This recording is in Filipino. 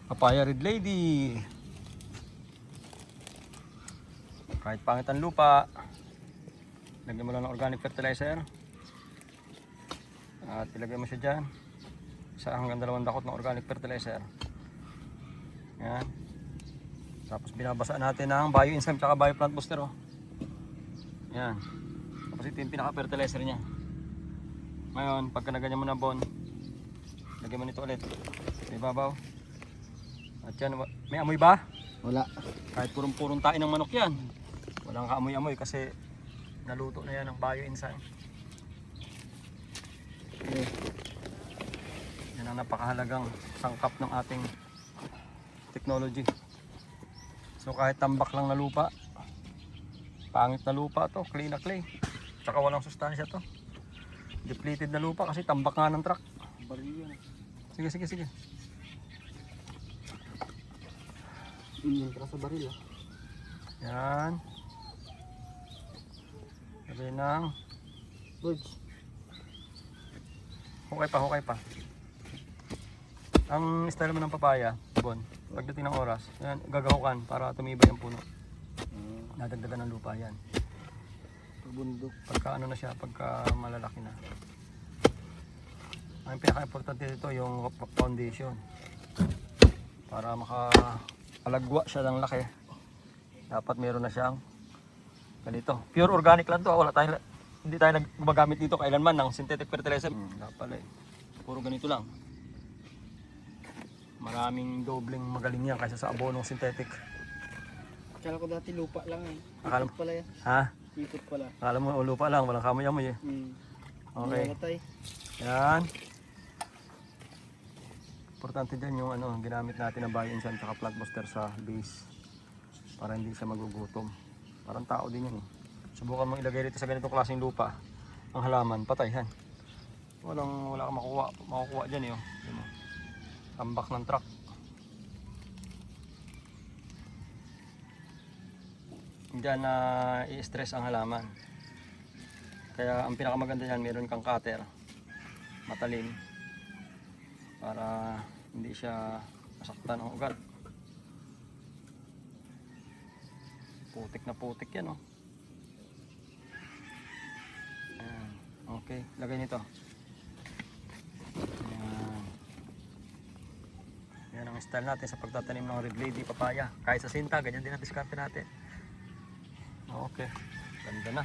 Papaya Red Lady. Kahit pangit ang lupa, lagyan mo lang ng organic fertilizer at ilagay mo siya dyan. 1 hanggang 2 dakot ng organic fertilizer. Yan. Tapos binabasa natin ng bioenzyme at bioplant booster. Oh. Yan. Tapos ito yung pinaka-fertilizer niya. Ngayon, pagka naganyan mo na bon, lagyan mo nito ulit. May babaw. At yan, may amoy ba? Wala. Kahit purong-purong tain ng manok yan. Walang kaamoy-amoy kasi naluto na yan ng bioenzyme. Okay. Yan ang napakahalagang sangkap ng ating technology. So kahit tambak lang na lupa, pangit na lupa to, clay na clay. Tsaka walang sustansya to. Depleted na lupa kasi tambak nga ng truck. Baril yan. Sige, sige, sige. Yan para sa baril. Yan. Sabi ng Birds. hukay pa, hukay pa. Ang style mo ng papaya, bon, pagdating ng oras, yan, gagahukan para tumibay ang puno. Nadagdagan ng lupa yan. Bundok. Pagka ano na siya, pagka malalaki na. Ang pinaka-importante dito yung foundation. Para makalagwa siya ng laki. Dapat meron na siyang ganito. Pure organic lang to. Wala tayo, hindi tayo gumagamit dito kailanman ng synthetic fertilizer. Dapat puro ganito lang. Maraming dobleng magaling yan kaysa sa abonong synthetic. Akala ko dati lupa lang eh. Akala Ikot pala yan. Ha? Ikot pala. Akala mo lupa lang, walang kamoy-amoy eh. Okay. Namatay. Yan. Importante dyan yung ano, ginamit natin na bioenzyme at plant booster sa base para hindi siya magugutom. Parang tao din yan eh. Subukan mong ilagay dito sa ganitong klaseng lupa ang halaman, patay yan. Wala kang makukuha dyan eh. Oh. Yun, oh. Tambak ng truck. Diyan na i-stress ang halaman. Kaya ang pinakamaganda yan, meron kang cutter matalim para hindi siya masaktan ang ugat. Putik na putik yan oh. Ayan. Okay, lagay nito. Ayan. Yan ang style natin sa pagtatanim ng Red Lady papaya. Kahit sa sinta, ganyan din ang diskarte natin. Okay, ganda na.